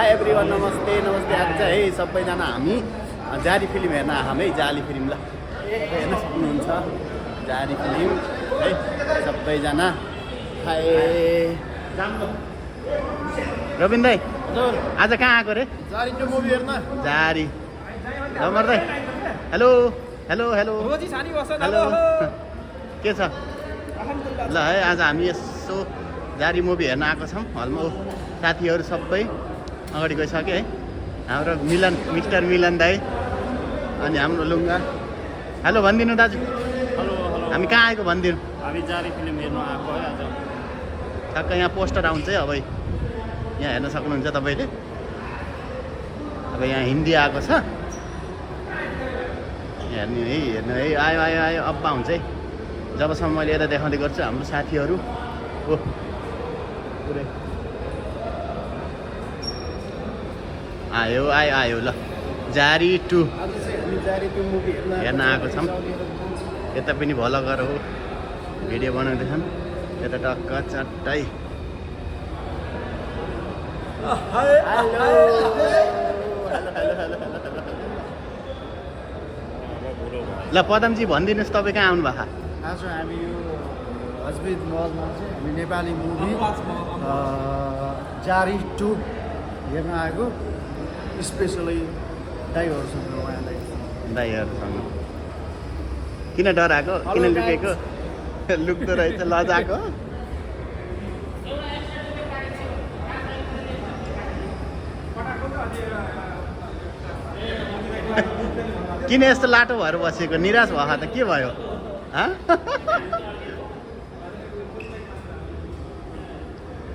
High everyone, नमस्ते नमस्ते। आज चाहिँ है सबैजना हामी जारी फिल्म हेर्न आएछौँ है। जाली फिल्म ल हेर्न सक्नुहुन्छ जारी फिल्म है सबैजना। हाई रविन दाई, हजुर आज कहाँ आएको रे? जारी टु मुभी हेर्न। जारी रमर दाई, हेलो हेलो हेलो रोजी सानी वसन। हेलो हेलो के छ? ल है आज हामी यसो जारी मुभी हेर्न आएको छौँ हलमा। साथीहरू सबै अगाडि गइसक्यो है। हाम्रो मिलन, मिस्टर मिलन दाई अनि हाम्रो लुङ्गा। हेलो भनिदिनु दाजु, हेलो हेलो हामी कहाँ आएको भनिदिनु। हामी जारी फिल्म हेर्न आएको है आज। ठ्याक्क यहाँ पोस्टर आउँछ है। अब यहाँ हेर्न सक्नुहुन्छ तपाईँले। अब यहाँ हिन्दी आएको छ, हेर्नु है हेर्नु है। आयो आयो आयो अब्बा हुन्छ है। जबसम्म मैले यता देखाउँदै गर्छु हाम्रो साथीहरू ओ पुरै आयो आयो आयो। ल जारी टु आज चाहिँ हामी जारी टु मुभी हेर्न आएको छौँ। यता पनि भ्लगर हो, भिडियो बनाउँदैछन्। यता टक्क चट्टै ल पदमजी भनिदिनुहोस् तपाईँ कहाँ आउनु भएको? आज हामी यो हस्बिद मलमा चाहिँ हामी नेपाली मुभी जारी टु हेर्न आएको। स्पेसली दाइहरूसँग उहाँलाई दाइहरूसँग। किन डराएको, किन लुकेको? लुक्दो रहेछ लजाको। किन यस्तो लाटो भएर बसेको? निराश भयो त के भयो?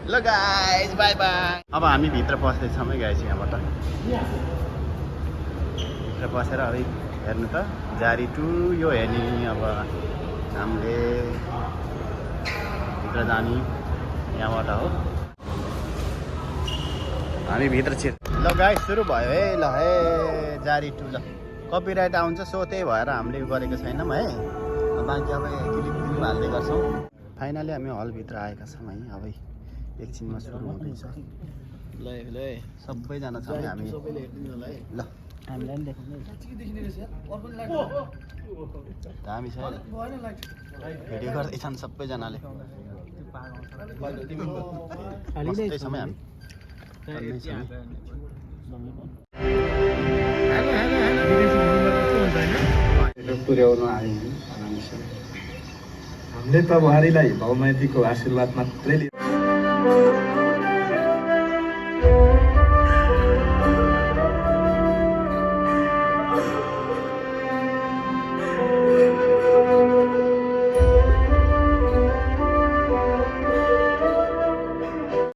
ल गाइज बाई बाई। अब हामी भित्र पस्दैछौँ है गाइज। यहाँबाट भित्र पसेर अब हेर्नु त जारी टु यो हेर्ने। अब हामीले भित्र जाने यहाँबाट हो। हामी भित्र छिर। ल गाइज सुरु भयो है। ल है जारी टु। ल कपिराइट आउँछ सो त्यही भएर हामीले गरेको छैनौँ है। बाँकी अब क्लिप हाल्दै गर्छौँ। फाइनली हामी हलभित्र आएका छौँ है। अब एकछिनमा सुरु हुँदैछ। ल ल सबैजना छौँ हामी। सबैले हेर्दिनु होला है। ल हामीलाई पनि देखाउनु देखिने रहेछ यार। अर्को लाइट दामी छ है। भएन लाइट। भिडियो गर्दैछन् सबैजनाले। मस्तै छौँ है हामी। पुर्याउनु आयो हामीले त बुहारीलाई भौमाइतीको आशीर्वाद मात्रै लियो।